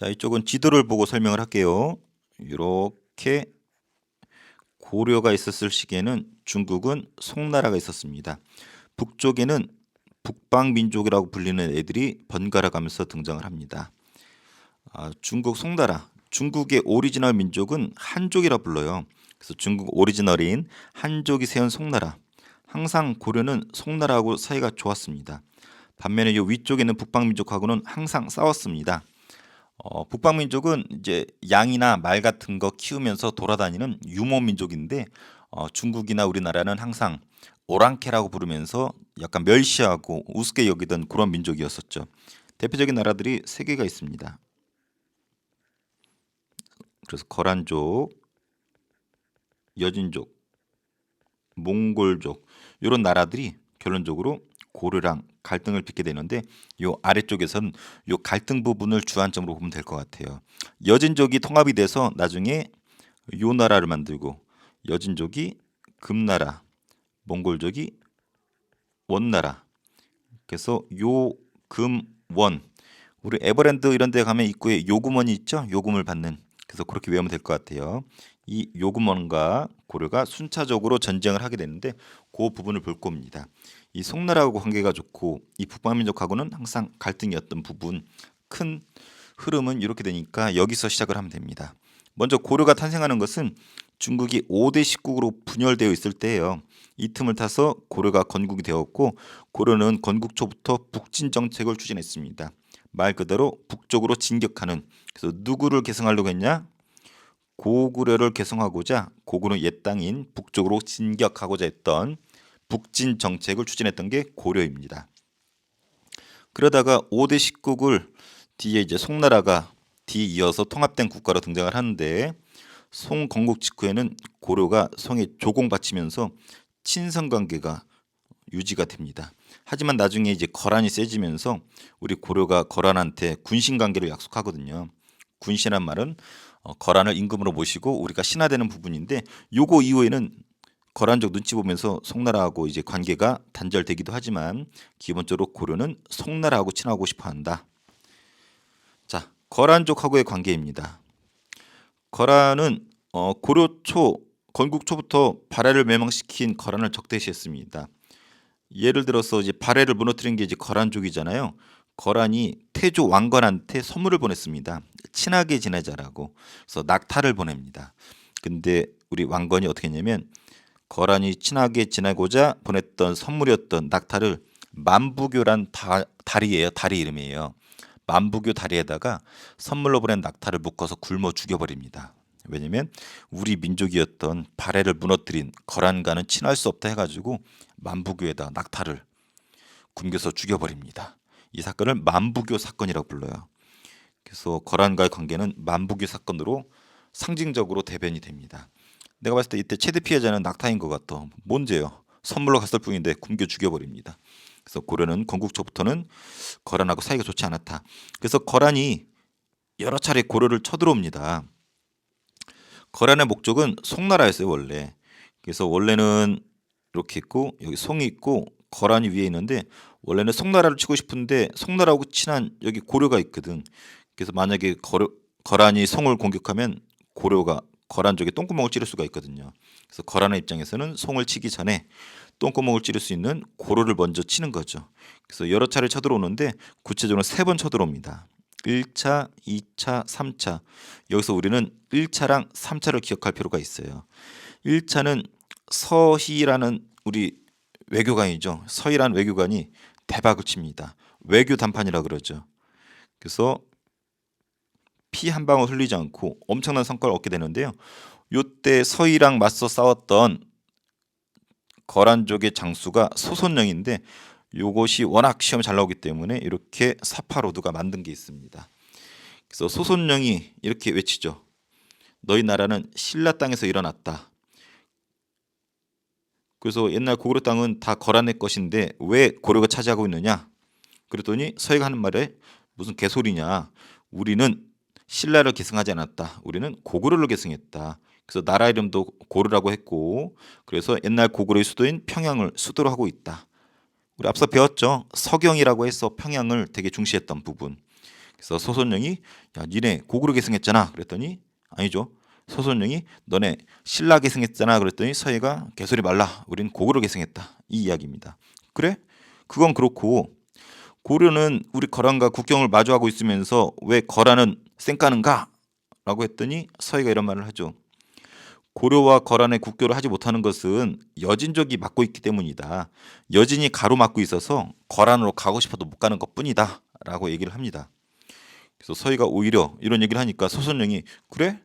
자, 이쪽은 지도를 보고 설명을 할게요. 이렇게 고려가 있었을 시기에는 중국은 송나라가 있었습니다. 북쪽에는 북방민족이라고 불리는 애들이 번갈아 가면서 등장을 합니다. 중국 송나라, 중국의 오리지널 민족은 한족이라 불러요. 그래서 중국 오리지널인 한족이 세운 송나라. 항상 고려는 송나라하고 사이가 좋았습니다. 반면에 이 위쪽에 있는 북방민족하고는 항상 싸웠습니다. 북방민족은 이제 양이나 말 같은 거 키우면서 돌아다니는 유목민족인데 중국이나 우리나라는 항상 오랑캐라고 부르면서 약간 멸시하고 우습게 여기던 그런 민족이었었죠. 대표적인 나라들이 세 개가 있습니다. 그래서 거란족, 여진족, 몽골족 이런 나라들이 결론적으로 고려랑 갈등을 빚게 되는데 요 아래쪽에서는 요 갈등 부분을 주안점으로 보면 될 것 같아요. 여진족이 통합이 돼서 나중에 요 나라를 만들고 여진족이 금나라, 몽골족이 원나라. 그래서 요, 금, 원. 우리 에버랜드 이런 데 가면 입구에 요금원이 있죠? 요금을 받는. 그래서 그렇게 외우면 될 것 같아요. 이 요금원과 고려가 순차적으로 전쟁을 하게 되는데 그 부분을 볼 겁니다. 이 송나라하고 관계가 좋고 이 북방민족하고는 항상 갈등이었던 부분, 큰 흐름은 이렇게 되니까 여기서 시작을 하면 됩니다. 먼저 고려가 탄생하는 것은 중국이 5대 10국으로 분열되어 있을 때예요. 이 틈을 타서 고려가 건국이 되었고 고려는 건국 초부터 북진 정책을 추진했습니다. 말 그대로 북쪽으로 진격하는. 그래서 누구를 계승하려고 했냐? 고구려를 계승하고자 고구려 옛 땅인 북쪽으로 진격하고자 했던 북진 정책을 추진했던 게 고려입니다. 그러다가 5대 10국을 뒤에 이제 송나라가 뒤이어서 통합된 국가로 등장을 하는데 송 건국 직후에는 고려가 송에 조공바치면서 친선 관계가 유지가 됩니다. 하지만 나중에 이제 거란이 세지면서 우리 고려가 거란한테 군신 관계를 약속하거든요. 군신한 말은 거란을 임금으로 모시고 우리가 신하되는 부분인데 요거 이후에는 거란족 눈치 보면서 송나라하고 이제 관계가 단절되기도 하지만 기본적으로 고려는 송나라하고 친하고 싶어 한다. 자, 거란족하고의 관계입니다. 거란은 고려 초 건국 초부터 발해를 멸망시킨 거란을 적대시했습니다. 예를 들어서 이제 발해를 무너뜨린 게 이제 거란족이잖아요. 거란이 태조 왕건한테 선물을 보냈습니다. 친하게 지내자라고. 그래서 낙타를 보냅니다. 근데 우리 왕건이 어떻게 했냐면 거란이 친하게 지내고자 보냈던 선물이었던 낙타를 만부교란 다리예요. 다리 이름이에요. 만부교 다리에다가 선물로 보낸 낙타를 묶어서 굶어 죽여버립니다. 왜냐면 우리 민족이었던 발해를 무너뜨린 거란과는 친할 수 없다 해가지고 만부교에다 낙타를 굶겨서 죽여버립니다. 이 사건을 만부교 사건이라고 불러요. 그래서 거란과의 관계는 만부교 사건으로 상징적으로 대변이 됩니다. 내가 봤을 때 이때 최대 피해자는 낙타인 것 같아. 뭔데요? 선물로 갔을 뿐인데 굶겨 죽여버립니다. 그래서 고려는 건국 초부터는 거란하고 사이가 좋지 않았다. 그래서 거란이 여러 차례 고려를 쳐들어옵니다. 거란의 목적은 송나라였어요 원래. 그래서 원래는 이렇게 있고 여기 송이 있고 거란이 위에 있는데 원래는 송나라를 치고 싶은데 송나라하고 친한 여기 고려가 있거든. 그래서 만약에 거란이 송을 공격하면 고려가 거란 쪽에 똥구멍을 찌를 수가 있거든요. 그래서 거란의 입장에서는 송을 치기 전에 똥구멍을 찌를 수 있는 고려를 먼저 치는 거죠. 그래서 여러 차례 쳐들어오는데 구체적으로 3번 쳐들어옵니다. 1차, 2차, 3차. 여기서 우리는 1차랑 3차를 기억할 필요가 있어요. 1차는 서희라는 우리 외교관이죠. 서희라는 외교관이 대박을 칩니다. 외교 단판이라 그러죠. 그래서 피 한 방울 흘리지 않고 엄청난 성과를 얻게 되는데요. 요때 서희랑 맞서 싸웠던 거란족의 장수가 소손영인데 요것이 워낙 시험에 잘 나오기 때문에 이렇게 사파로드가 만든 게 있습니다. 그래서 소손영이 이렇게 외치죠. 너희 나라는 신라 땅에서 일어났다. 그래서 옛날 고구려 땅은 다 거란의 것인데 왜 고려가 차지하고 있느냐? 그랬더니 서희가 하는 말에 무슨 개소리냐? 우리는 신라를 계승하지 않았다. 우리는 고구려를 계승했다. 그래서 나라 이름도 고르라고 했고 그래서 옛날 고구려의 수도인 평양을 수도로 하고 있다. 우리 앞서 배웠죠. 서경이라고 해서 평양을 되게 중시했던 부분. 그래서 소손영이 야 니네 고구려 계승했잖아 그랬더니 아니죠. 소손영이 너네 신라 계승했잖아 그랬더니 서해가 개소리 말라. 우린 고구려 계승했다. 이 이야기입니다. 그래? 그건 그렇고 고려는 우리 거란과 국경을 마주하고 있으면서 왜 거란은 쌩까는가? 라고 했더니 서해가 이런 말을 하죠. 고려와 거란의 국교를 하지 못하는 것은 여진족이 막고 있기 때문이다. 여진이 가로막고 있어서 거란으로 가고 싶어도 못 가는 것뿐이다. 라고 얘기를 합니다. 그래서 서희가 오히려 이런 얘기를 하니까 소선영이 그래?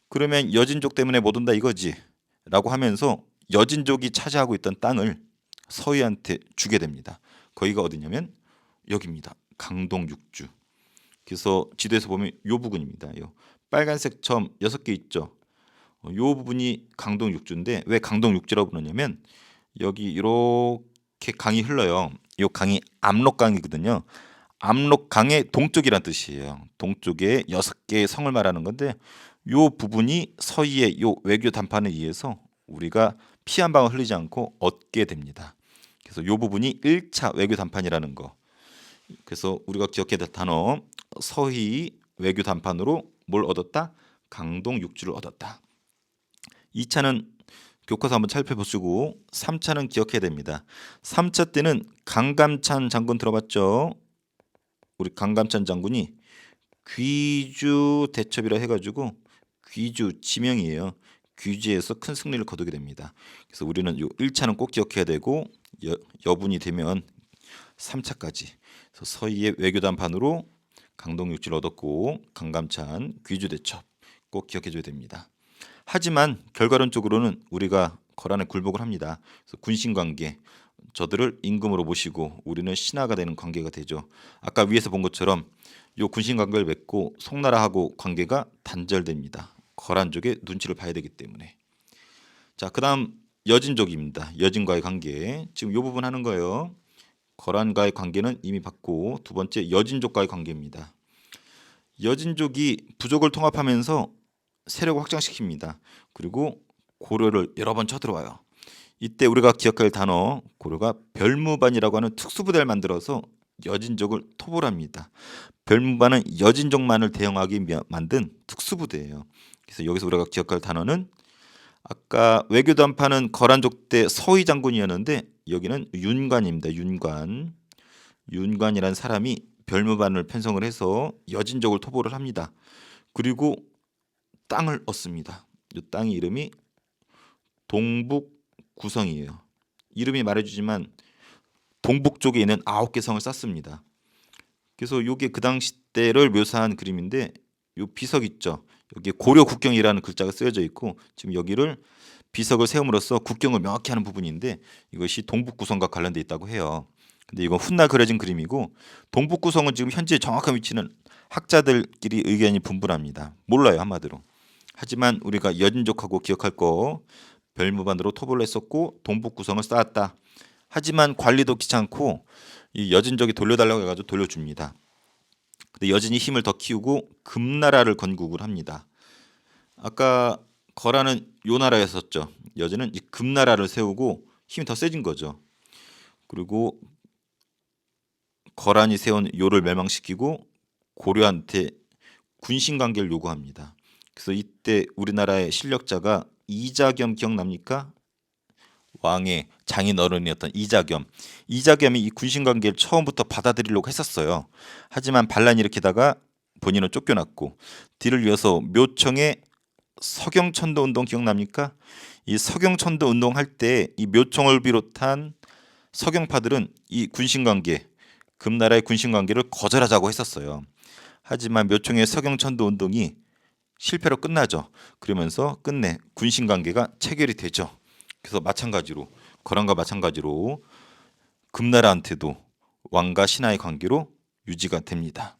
그러면 여진족 때문에 못 온다 이거지. 라고 하면서 여진족이 차지하고 있던 땅을 서희한테 주게 됩니다. 거기가 어디냐면 여기입니다. 강동 6주. 그래서 지도에서 보면 요 부근입니다. 요 빨간색 점 6개 있죠. 요 부분이 강동 6주인데 왜 강동 6주라고 부르냐면 여기 이렇게 강이 흘러요. 요 강이 압록강이거든요. 압록강의 동쪽이란 뜻이에요. 동쪽에 6개의 성을 말하는 건데 요 부분이 서희의 요 외교 담판에 의해서 우리가 피 한 방울 흘리지 않고 얻게 됩니다. 그래서 요 부분이 1차 외교 담판이라는 거. 그래서 우리가 기억해야 될 단어 서희 외교 담판으로 뭘 얻었다? 강동 6주를 얻었다. 2차는 교과서 한번 살펴보시고 3차는 기억해야 됩니다. 3차 때는 강감찬 장군 들어봤죠? 우리 강감찬 장군이 귀주 대첩이라 해가지고 귀주 지명이에요. 귀주에서 큰 승리를 거두게 됩니다. 그래서 우리는 요 1차는 꼭 기억해야 되고 여분이 되면 3차까지 서희의 외교담판으로 강동 6주를 얻었고 강감찬 귀주 대첩 꼭 기억해줘야 됩니다. 하지만 결과론적으로는 우리가 거란에 굴복을 합니다. 그래서 군신관계 저들을 임금으로 모시고 우리는 신하가 되는 관계가 되죠. 아까 위에서 본 것처럼 이 군신관계를 맺고 송나라하고 관계가 단절됩니다. 거란족의 눈치를 봐야 되기 때문에. 자, 그다음 여진족입니다. 여진과의 관계 지금 이 부분 하는 거예요. 거란과의 관계는 이미 봤고 두 번째 여진족과의 관계입니다. 여진족이 부족을 통합하면서 세력을 확장시킵니다. 그리고 고려를 여러 번 쳐들어와요. 이때 우리가 기억할 단어 고려가 별무반이라고 하는 특수부대를 만들어서 여진족을 토벌합니다. 별무반은 여진족만을 대응하기 위해 만든 특수부대예요. 그래서 여기서 우리가 기억할 단어는 아까 외교담판은 거란족 때 서희 장군이었는데 여기는 윤관입니다. 윤관이라는 사람이 별무반을 편성을 해서 여진족을 토벌을 합니다. 그리고 땅을 얻습니다. 이 땅의 이름이 동북구성이에요. 이름이 말해주지만 동북 쪽에 있는 9개 성을 쌓습니다. 그래서 이게 그 당시 때를 묘사한 그림인데 이 비석 있죠. 여기 고려 국경이라는 글자가 쓰여져 있고 지금 여기를 비석을 세움으로써 국경을 명확히 하는 부분인데 이것이 동북구성과 관련돼 있다고 해요. 근데 이건 훗날 그려진 그림이고 동북구성은 지금 현재 정확한 위치는 학자들끼리 의견이 분분합니다. 몰라요 한마디로. 하지만 우리가 여진족하고 기억할 거 별무반으로 토벌을 했었고 동북구성을 쌓았다. 하지만 관리도 귀찮고 이 여진족이 돌려달라고 해가지고 돌려줍니다. 근데 여진이 힘을 더 키우고 금나라를 건국을 합니다. 아까 거란은 요 나라였었죠. 여진은 이 금나라를 세우고 힘이 더 세진 거죠. 그리고 거란이 세운 요를 멸망시키고 고려한테 군신관계를 요구합니다. 그래서 이때 우리나라의 실력자가 이자겸 기억납니까? 왕의 장인어른이었던 이자겸이 이 군신관계를 처음부터 받아들이려고 했었어요. 하지만 반란을 일으키다가 본인은 쫓겨났고 뒤를 이어서 묘청의 서경천도 운동 기억납니까? 이 서경천도 운동할 때 이 묘청을 비롯한 서경파들은 이 군신관계 금나라의 군신관계를 거절하자고 했었어요. 하지만 묘청의 서경천도 운동이 실패로 끝나죠. 그러면서 끝내 군신관계가 체결이 되죠. 그래서 마찬가지로 거란과 마찬가지로 금나라한테도 왕과 신하의 관계로 유지가 됩니다.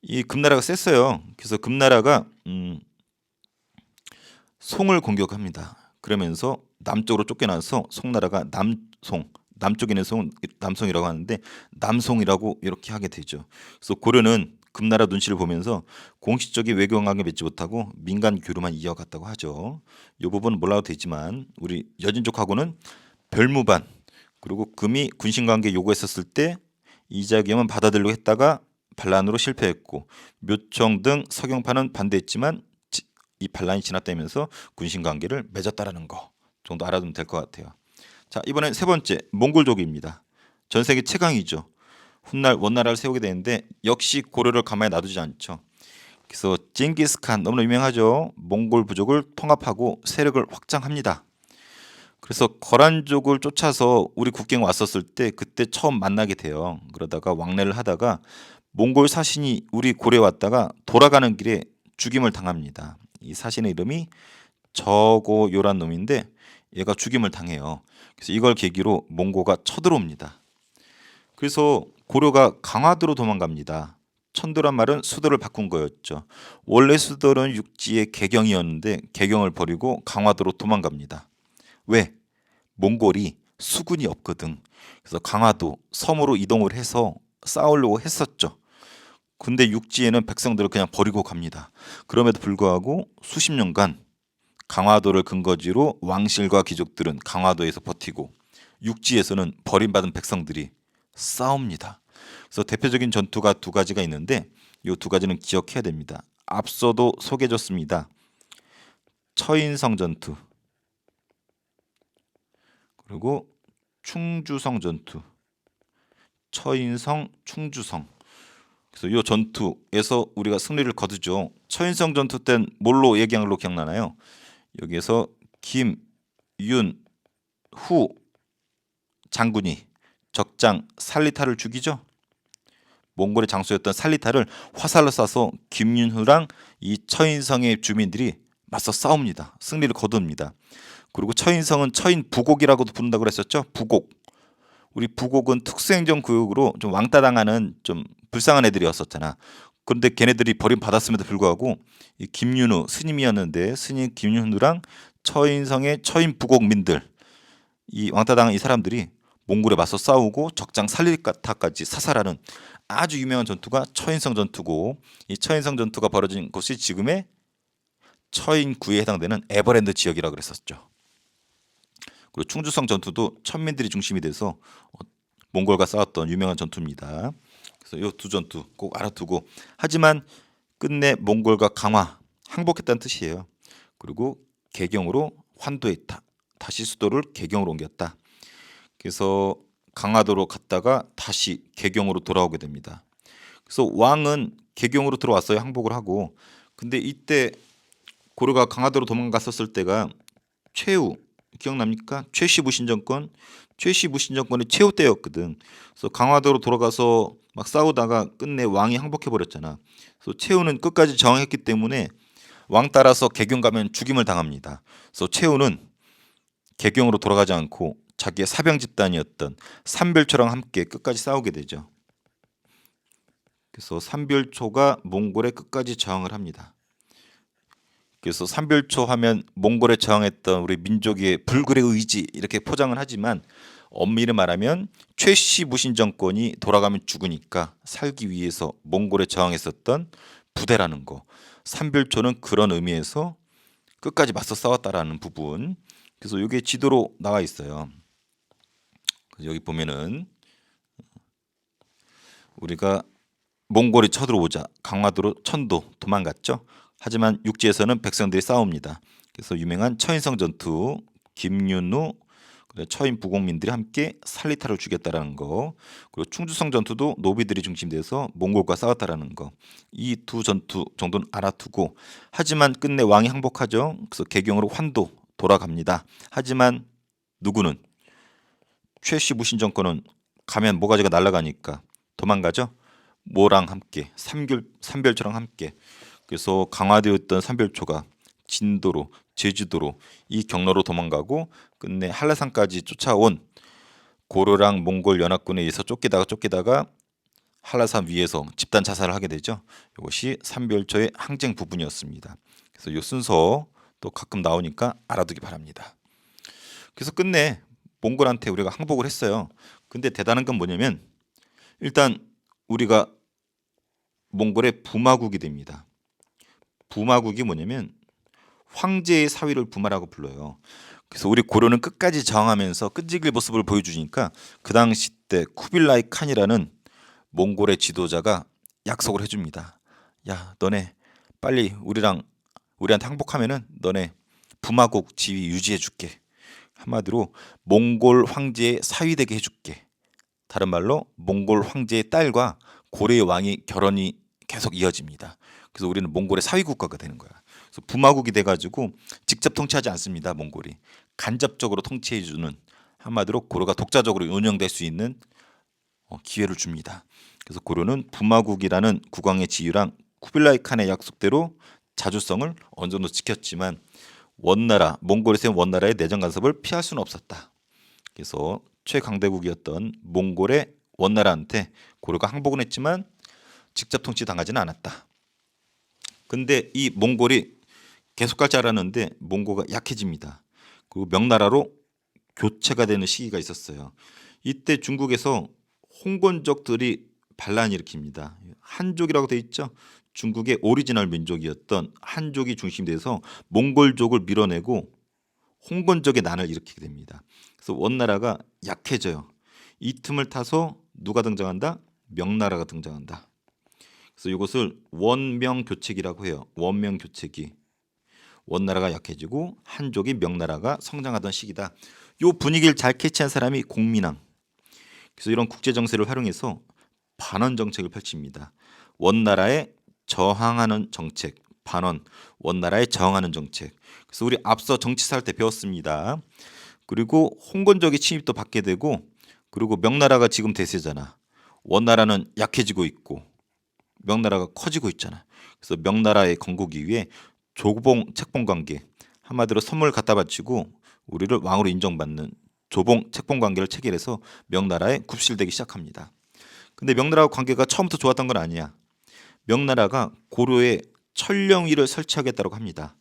이 금나라가 셌어요. 그래서 금나라가 송을 공격합니다. 그러면서 남쪽으로 쫓겨나서 송나라가 남쪽에 있는 송은 남송이라고 하는데 남송이라고 이렇게 하게 되죠. 그래서 고려는 금나라 눈치를 보면서 공식적인 외교관계 맺지 못하고 민간 교류만 이어갔다고 하죠. 이 부분은 몰라도 되지만 우리 여진족하고는 별무반 그리고 금이 군신관계 요구했었을 때 이자겸은 받아들이려고 했다가 반란으로 실패했고 묘청 등 서경파는 반대했지만 이 반란이 지났다면서 군신 관계를 맺었다라는 거 정도 알아두면 될 것 같아요. 자, 이번엔 세 번째 몽골족입니다. 전 세계 최강이죠. 훗날 원나라를 세우게 되는데 역시 고려를 가만히 놔두지 않죠. 그래서 징기스칸 너무나 유명하죠. 몽골 부족을 통합하고 세력을 확장합니다. 그래서 거란족을 쫓아서 우리 국경에 왔었을 때 그때 처음 만나게 돼요. 그러다가 왕래를 하다가 몽골 사신이 우리 고려에 왔다가 돌아가는 길에 죽임을 당합니다. 이 사신의 이름이 저고요란 놈인데 얘가 죽임을 당해요. 그래서 이걸 계기로 몽고가 쳐들어옵니다. 그래서 고려가 강화도로 도망갑니다. 천도란 말은 수도를 바꾼 거였죠. 원래 수도는 육지의 개경이었는데 개경을 버리고 강화도로 도망갑니다. 왜? 몽골이 수군이 없거든. 그래서 강화도 섬으로 이동을 해서 싸우려고 했었죠. 근데 육지에는 백성들을 그냥 버리고 갑니다. 그럼에도 불구하고 수십 년간 강화도를 근거지로 왕실과 귀족들은 강화도에서 버티고 육지에서는 버림받은 백성들이 싸웁니다. 그래서 대표적인 전투가 두 가지가 있는데 이 두 가지는 기억해야 됩니다. 앞서도 소개해줬습니다. 처인성 전투 그리고 충주성 전투. 처인성, 충주성. 그래서 이 전투에서 우리가 승리를 거두죠. 처인성 전투 때는 뭘로 얘기한 걸로 기억나나요? 여기에서 김, 윤, 후 장군이 적장 살리타를 죽이죠. 몽골의 장수였던 살리타를 화살로 쏴서 김윤후랑 이 처인성의 주민들이 맞서 싸웁니다. 승리를 거둡니다. 그리고 처인성은 처인 부곡이라고도 부른다고 그랬었죠. 부곡. 우리 부곡은 특수행정구역으로 좀 왕따당하는 좀 불쌍한 애들이었었잖아. 그런데 걔네들이 버림받았음에도 불구하고 이 김윤후 스님이었는데 스님 김윤후랑 처인성의 처인 부곡민들 이 왕따당한 이 사람들이 몽골에 맞서 싸우고 적장 살리타까지 사살하는 아주 유명한 전투가 처인성 전투고 이 처인성 전투가 벌어진 곳이 지금의 처인구에 해당되는 에버랜드 지역이라고 그랬었죠. 그리고 충주성 전투도 천민들이 중심이 돼서 몽골과 싸웠던 유명한 전투입니다. 그래서 이 두 전투 꼭 알아두고 하지만 끝내 몽골과 강화 항복했다는 뜻이에요. 그리고 개경으로 환도했다. 다시 수도를 개경으로 옮겼다. 그래서 강화도로 갔다가 다시 개경으로 돌아오게 됩니다. 그래서 왕은 개경으로 들어왔어요. 항복을 하고. 근데 이때 고려가 강화도로 도망갔었을 때가 최후 기억납니까? 최씨 무신정권. 최씨 무신정권이 최후 때였거든. 그래서 강화도로 돌아가서 막 싸우다가 끝내 왕이 항복해 버렸잖아. 그래서 최후는 끝까지 저항했기 때문에 왕 따라서 개경 가면 죽임을 당합니다. 그래서 최후는 개경으로 돌아가지 않고 자기의 사병 집단이었던 삼별초랑 함께 끝까지 싸우게 되죠. 그래서 삼별초가 몽골에 끝까지 저항을 합니다. 그래서 삼별초 하면 몽골에 저항했던 우리 민족의 불굴의 의지 이렇게 포장을 하지만 엄밀히 말하면 최씨 무신 정권이 돌아가면 죽으니까 살기 위해서 몽골에 저항했었던 부대라는 거. 삼별초는 그런 의미에서 끝까지 맞서 싸웠다라는 부분. 그래서 이게 지도로 나와 있어요. 그래서 여기 보면은 우리가 몽골이 쳐들어오자 강화도로 천도 도망갔죠. 하지만 육지에서는 백성들이 싸웁니다. 그래서 유명한 처인성 전투, 김윤후, 처인 부곡민들이 함께 살리타를 죽였다라는 거, 그리고 충주성 전투도 노비들이 중심돼서 몽골과 싸웠다라는 거, 이 두 전투 정도는 알아두고 하지만 끝내 왕이 항복하죠. 그래서 개경으로 환도 돌아갑니다. 하지만 누구는 최씨 무신 정권은 가면 모가지가 날아가니까 도망가죠. 뭐랑 함께 삼별초랑 함께. 그래서 강화되었던 삼별초가 진도로 제주도로 이 경로로 도망가고 끝내 한라산까지 쫓아온 고려랑 몽골 연합군에 의해서 쫓기다가 한라산 위에서 집단 자살을 하게 되죠. 이것이 삼별초의 항쟁 부분이었습니다. 그래서 이 순서 또 가끔 나오니까 알아두기 바랍니다. 그래서 끝내 몽골한테 우리가 항복을 했어요. 근데 대단한 건 뭐냐면 일단 우리가 몽골의 부마국이 됩니다. 부마국이 뭐냐면 황제의 사위를 부마라고 불러요. 그래서 우리 고려는 끝까지 저항하면서 끈질길 모습을 보여주니까 그 당시 때 쿠빌라이 칸이라는 몽골의 지도자가 약속을 해줍니다. 야, 너네 빨리 우리한테 항복하면은 너네 부마국 지위 유지해줄게. 한마디로 몽골 황제의 사위 되게 해줄게. 다른 말로 몽골 황제의 딸과 고려의 왕이 결혼이 계속 이어집니다. 그래서 우리는 몽골의 사위 국가가 되는 거야. 그래서 부마국이 돼가지고 직접 통치하지 않습니다. 몽골이 간접적으로 통치해주는, 한마디로 고려가 독자적으로 운영될 수 있는 기회를 줍니다. 그래서 고려는 부마국이라는 국왕의 지위랑 쿠빌라이 칸의 약속대로 자주성을 어느 정도 지켰지만 원나라, 몽골이 세운 원나라의 내정 간섭을 피할 수는 없었다. 그래서 최강대국이었던 몽골의 원나라한테 고려가 항복은 했지만 직접 통치 당하지는 않았다. 근데 이 몽골이 계속 갈 줄 알았는데 몽고가 약해집니다. 그리고 명나라로 교체가 되는 시기가 있었어요. 이때 중국에서 홍건적들이 반란을 일으킵니다. 한족이라고 돼 있죠. 중국의 오리지널 민족이었던 한족이 중심이 돼서 몽골족을 밀어내고 홍건적의 난을 일으키게 됩니다. 그래서 원나라가 약해져요. 이 틈을 타서 누가 등장한다? 명나라가 등장한다. 그래서 이것을 원명교체기라고 해요. 원명교체기. 원나라가 약해지고 한족이 명나라가 성장하던 시기다. 이 분위기를 잘 캐치한 사람이 공민왕. 그래서 이런 국제 정세를 활용해서 반원 정책을 펼칩니다. 원나라에 저항하는 정책, 반원, 원나라에 저항하는 정책. 그래서 우리 앞서 정치사 할 때 배웠습니다. 그리고 홍건적의 침입도 받게 되고, 그리고 명나라가 지금 대세잖아. 원나라는 약해지고 있고 명나라가 커지고 있잖아. 그래서 명나라의 건국이 위해 조봉 책봉 관계, 한마디로 선물 갖다 바치고 우리를 왕으로 인정받는 조봉 책봉 관계를 체결해서 명나라에 굽실대기 시작합니다. 근데 명나라와 관계가 처음부터 좋았던 건 아니야. 명나라가 고려에 천령위를 설치하겠다고 합니다.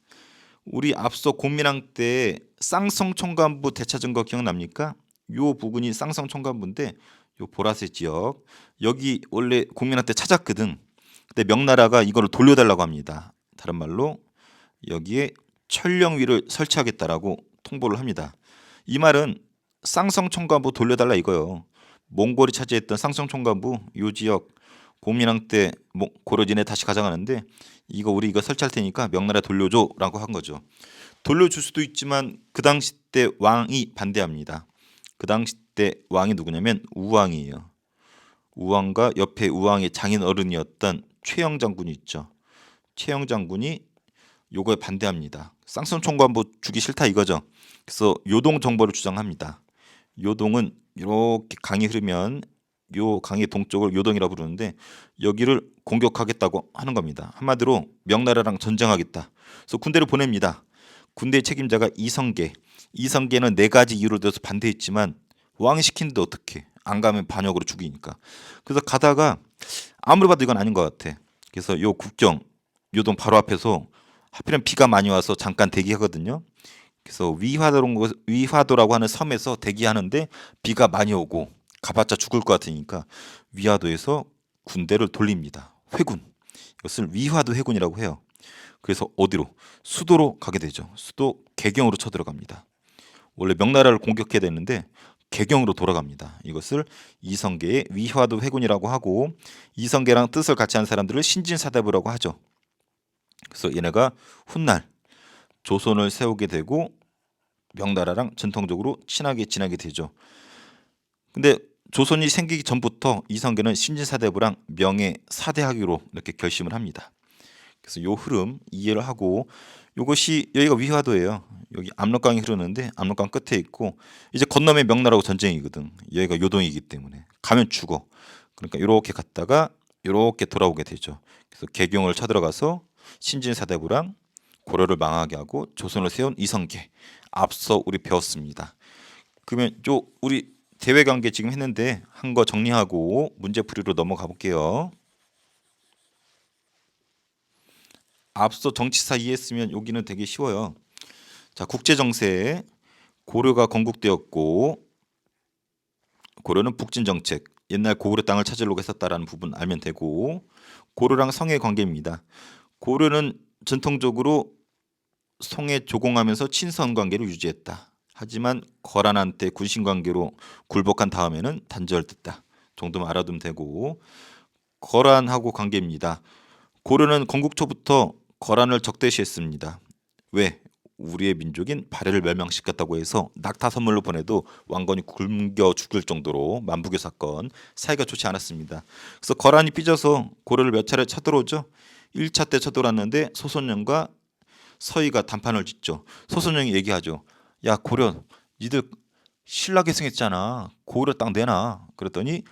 우리 앞서 공민왕 때 쌍성총관부 되찾은 거 기억납니까? 요 부근이 쌍성총관부인데 요 보라색 지역, 여기 원래 공민왕 때 찾았거든. 근데 명나라가 이거를 돌려달라고 합니다. 다른 말로 여기에 천령위를 설치하겠다라고 통보를 합니다. 이 말은 쌍성총관부 돌려달라 이거요. 몽골이 차지했던 쌍성총관부 요 지역 공민왕 때 고려진에 다시 가져가는데 우리 이거 설치할 테니까 명나라 돌려줘라고 한 거죠. 돌려줄 수도 있지만 그 당시 때 왕이 반대합니다. 그 당시 때 왕이 누구냐면 우왕이에요. 우왕과 옆에 우왕의 장인 어른이었던 최영 장군이 있죠. 최영 장군이 요거에 반대합니다. 쌍성총관부 주기 싫다 이거죠. 그래서 요동 정벌을 주장합니다. 요동은 이렇게 강이 흐르면 요 강의 동쪽을 요동이라고 부르는데 여기를 공격하겠다고 하는 겁니다. 한마디로 명나라랑 전쟁하겠다. 그래서 군대를 보냅니다. 군대 책임자가 이성계. 이성계는 네 가지 이유를 들어서 반대했지만 왕이 시키는데 어떻게? 안 가면 반역으로 죽이니까. 그래서 가다가 아무리 봐도 이건 아닌 것 같아. 그래서 요 국경 요동 바로 앞에서 하필이면 비가 많이 와서 잠깐 대기하거든요. 그래서 위화도라고 하는 섬에서 대기하는데 비가 많이 오고 가봤자 죽을 것 같으니까 위화도에서 군대를 돌립니다. 회군. 이것을 위화도 회군이라고 해요. 그래서 어디로? 수도로 가게 되죠. 수도 개경으로 쳐들어갑니다. 원래 명나라를 공격해야 되는데 개경으로 돌아갑니다. 이것을 이성계의 위화도 회군이라고 하고, 이성계랑 뜻을 같이 한 사람들을 신진사대부라고 하죠. 그래서 얘네가 훗날 조선을 세우게 되고 명나라랑 전통적으로 친하게 지내게 되죠. 근데 조선이 생기기 전부터 이성계는 신진사대부랑 명예사대하기로 이렇게 결심을 합니다. 그래서 요 흐름 이해를 하고, 요것이 여기가 위화도예요. 여기 압록강이 흐르는데 압록강 끝에 있고 이제 건너면 명나라하고 전쟁이거든. 여기가 요동이기 때문에 가면 죽어. 그러니까 이렇게 갔다가 이렇게 돌아오게 되죠. 그래서 개경을 쳐들어가서 신진사대부랑 고려를 망하게 하고 조선을 세운 이성계. 앞서 우리 배웠습니다. 그러면 우리 대외관계 지금 했는데 한 거 정리하고 문제풀이로 넘어가 볼게요. 앞서 정치사 이해했으면 여기는 되게 쉬워요. 자, 국제정세. 고려가 건국되었고 고려는 북진정책, 옛날 고구려 땅을 찾으려고 했었다라는 부분 알면 되고, 고려랑 성의 관계입니다. 고려는 전통적으로 성에 조공하면서 친선 관계를 유지했다. 하지만 거란한테 군신 관계로 굴복한 다음에는 단절됐다 정도만 알아두면 되고, 거란하고 관계입니다. 고려는 건국 초부터 거란을 적대시했습니다. 왜? 우리의 민족인 발해를 멸망시켰다고 해서 낙타 선물로 보내도 왕건이 굶겨 죽을 정도로 만부교 사건, 사이가 좋지 않았습니다. 그래서 거란이 삐져서 고려를 몇 차례 쳐들어오죠. 1차 때 쳐들어왔는데 소선영과 서희가 단판을 짓죠. 소선영이 얘기하죠. 야 고려, 니들 신라 계승했잖아. 고구려 땅 내놔. 그랬더니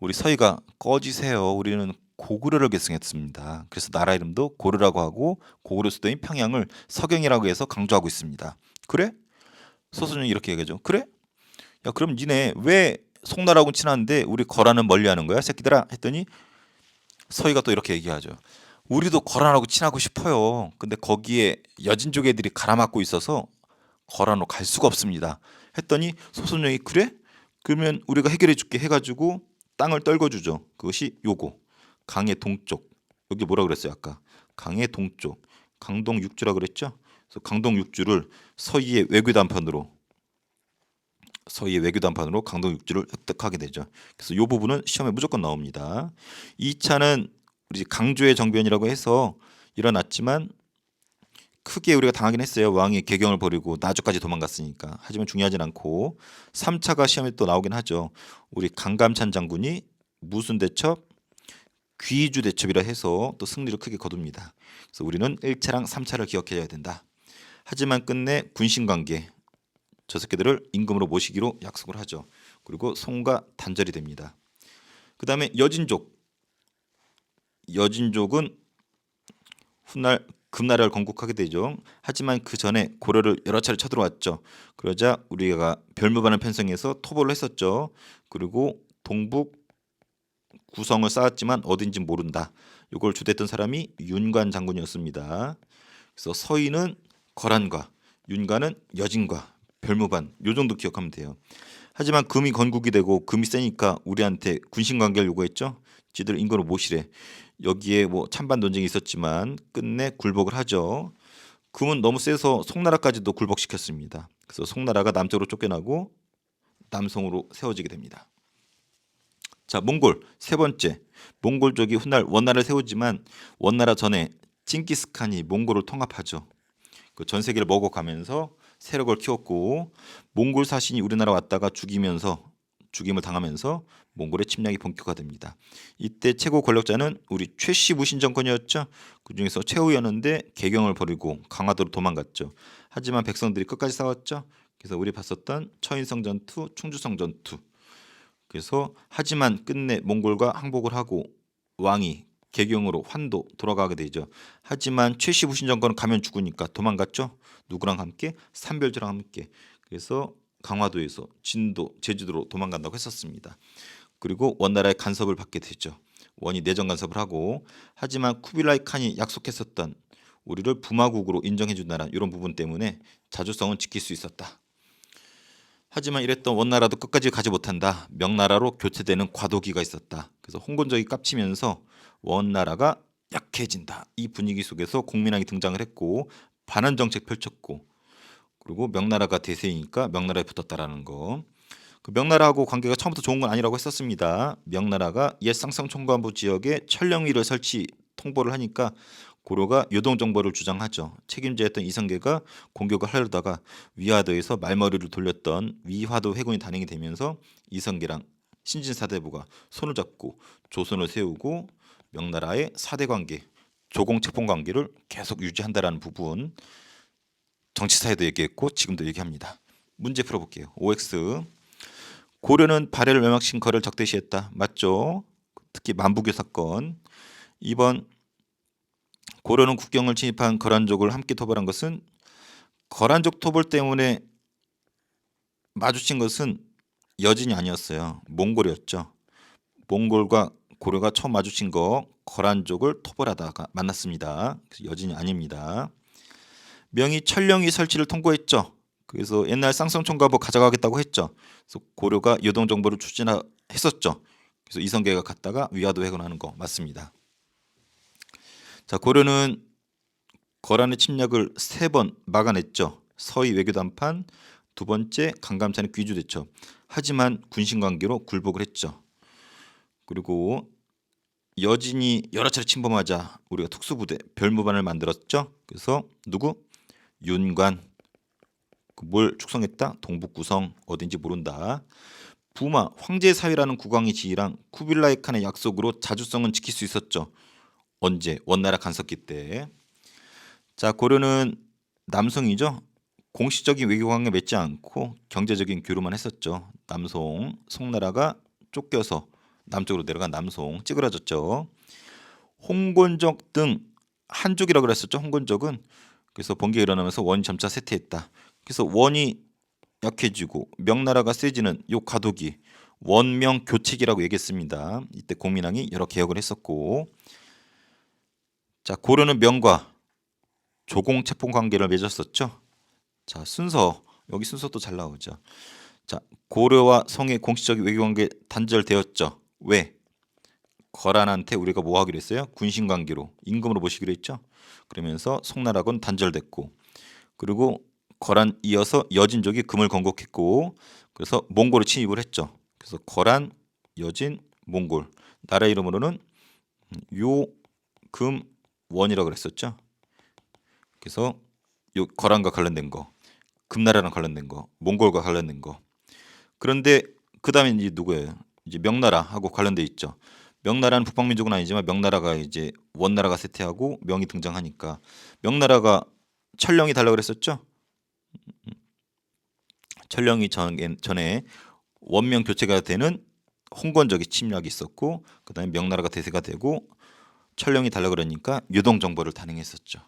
우리 서희가 꺼지세요. 우리는 고구려를 계승했습니다. 그래서 나라 이름도 고려라고 하고 고구려 수도인 평양을 서경이라고 해서 강조하고 있습니다. 그래? 소선영이 이렇게 얘기하죠. 그래? 야 그럼 니네 왜 송나라하고 친한데 우리 거란은 멀리하는 거야 새끼들아? 했더니 서희가 또 이렇게 얘기하죠. 우리도 거란하고 친하고 싶어요. 근데 거기에 여진족 애들이 갈아막고 있어서 거란으로 갈 수가 없습니다. 했더니 소선영이 그래? 그러면 우리가 해결해 줄게 해가지고 땅을 떨궈주죠. 그것이 요거 강의 동쪽. 여기 뭐라 그랬어요 아까? 강의 동쪽. 강동 육주라 그랬죠? 그래서 강동 육주를 서희의 외교단판으로 강동 육주를 획득하게 되죠. 그래서 이 부분은 시험에 무조건 나옵니다. 2차는 우리 강조의 정변이라고 해서 일어났지만 크게 우리가 당하긴 했어요. 왕이 개경을 버리고 나주까지 도망갔으니까. 하지만 중요하진 않고 3차가 시험에 또 나오긴 하죠. 우리 강감찬 장군이 무슨 대첩? 귀주 대첩이라 해서 또 승리를 크게 거둡니다. 그래서 우리는 1차랑 3차를 기억해야 된다. 하지만 끝내 군신관계 저 새끼들을 임금으로 모시기로 약속을 하죠. 그리고 송과 단절이 됩니다. 그 다음에 여진족은 훗날 금나라를 건국하게 되죠. 하지만 그 전에 고려를 여러 차례 쳐들어왔죠. 그러자 우리가 별무반을 편성해서 토벌을 했었죠. 그리고 동북 구성을 쌓았지만 어딘지 모른다. 이걸 주도했던 사람이 윤관 장군이었습니다. 그래서 서희는 거란과 윤관은 여진과 별무반 요 정도 기억하면 돼요. 하지만 금이 건국이 되고 금이 세니까 우리한테 군신 관계를 요구했죠. 지들 인근으로 모시래. 여기에 뭐 찬반 논쟁이 있었지만 끝내 굴복을 하죠. 금은 너무 세서 송나라까지도 굴복시켰습니다. 그래서 송나라가 남쪽으로 쫓겨나고 남송으로 세워지게 됩니다. 자, 몽골 세 번째. 몽골족이 훗날 원나라를 세우지만 원나라 전에 징기스칸이 몽골을 통합하죠. 그 전 세계를 먹어가면서 세력을 키웠고 몽골 사신이 우리나라 왔다가 죽임을 당하면서 몽골의 침략이 본격화됩니다. 이때 최고 권력자는 우리 최씨 무신 정권이었죠. 그중에서 최후였는데 개경을 벌이고 강화도로 도망갔죠. 하지만 백성들이 끝까지 싸웠죠. 그래서 우리 봤었던 처인성 전투, 충주성 전투. 그래서 하지만 끝내 몽골과 항복을 하고 왕이 개경으로 환도 돌아가게 되죠. 하지만 최씨 무신 정권은 가면 죽으니까 도망갔죠. 누구랑 함께? 삼별주랑 함께. 그래서 강화도에서 진도, 제주도로 도망간다고 했었습니다. 그리고 원나라의 간섭을 받게 되죠. 원이 내정 간섭을 하고 하지만 쿠빌라이 칸이 약속했었던 우리를 부마국으로 인정해 준다는 이런 부분 때문에 자주성은 지킬 수 있었다. 하지만 이랬던 원나라도 끝까지 가지 못한다. 명나라로 교체되는 과도기가 있었다. 그래서 홍건적이 깝치면서 원나라가 약해진다. 이 분위기 속에서 공민왕이 등장을 했고 반환 정책 펼쳤고 그리고 명나라가 대세이니까 명나라에 붙었다라는 거. 그 명나라하고 관계가 처음부터 좋은 건 아니라고 했었습니다. 명나라가 옛 쌍성총관부 지역에 천령위를 설치 통보를 하니까 고려가 요동정벌을 주장하죠. 책임자였던 이성계가 공격을 하려다가 위화도에서 말머리를 돌렸던 위화도 회군이 단행이 되면서 이성계랑 신진사대부가 손을 잡고 조선을 세우고 명나라의 사대관계, 조공책봉관계를 계속 유지한다라는 부분 정치사에도 얘기했고 지금도 얘기합니다. 문제 풀어볼게요. OX 고려는 발해를 멸망시킨 거를 적대시했다. 맞죠? 특히 만부교 사건. 2번 고려는 국경을 침입한 거란족을 함께 토벌한 것은 거란족 토벌 때문에 마주친 것은 여진이 아니었어요. 몽골이었죠. 몽골과 고려가 처음 마주친 거 거란족을 토벌하다가 만났습니다. 그래서 여진이 아닙니다. 명이 천령위 설치를 통보했죠. 그래서 옛날 쌍성총가부 가져가겠다고 했죠. 그래서 고려가 요동정보를 추진했었죠. 그래서 이성계가 갔다가 위화도 회군하는 거 맞습니다. 자, 고려는 거란의 침략을 3번 막아냈죠. 서희 외교단판, 두 번째 강감찬의 귀주 대첩. 하지만 군신관계로 굴복을 했죠. 그리고 여진이 여러 차례 침범하자 우리가 특수부대 별무반을 만들었죠. 그래서 누구? 윤관. 뭘 축성했다? 동북구성. 어딘지 모른다. 부마 황제 사위라는 국왕의 지위랑 쿠빌라이 칸의 약속으로 자주성은 지킬 수 있었죠. 언제? 원나라 간섭기 때. 자, 고려는 남송이죠. 공식적인 외교관계 맺지 않고 경제적인 교류만 했었죠. 남송, 송나라가 쫓겨서 남쪽으로 내려간 남송 찌그러졌죠. 홍건적 등 한족이라고 그랬었죠. 홍건적은. 그래서 번개가 일어나면서 원이 점차 쇠퇴했다. 그래서 원이 약해지고 명나라가 세지는 요 과도기 원명 교책이라고 얘기했습니다. 이때 공민왕이 여러 개혁을 했었고, 자, 고려는 명과 조공 채폰 관계를 맺었었죠. 자, 순서 여기 순서도 잘 나오죠. 자, 고려와 성의 공식적인 외교관계 단절되었죠. 왜? 거란한테 우리가 뭐 하기로 했어요? 군신관계로 임금으로 모시기로 했죠. 그러면서 송나라군 단절됐고, 그리고 거란 이어서 여진족이 금을 건국했고, 그래서 몽골을 침입을 했죠. 그래서 거란, 여진, 몽골 나라 이름으로는 요금 원이라고 그랬었죠. 그래서 요 거란과 관련된 거, 금나라랑 관련된 거, 몽골과 관련된 거. 그런데 그 다음에 이제 누구예요? 이제 명나라하고 관련돼 있죠. 명나라는 북방민족은 아니지만 명나라가 이제 원나라가 쇠퇴하고 명이 등장하니까 명나라가 천령이 달라고 그랬었죠. 천령이 전에 원명 교체가 되는 홍건적이 침략이 있었고, 그다음에 명나라가 대세가 되고 천령이 달라고 그러니까 유동 정보를 단행했었죠.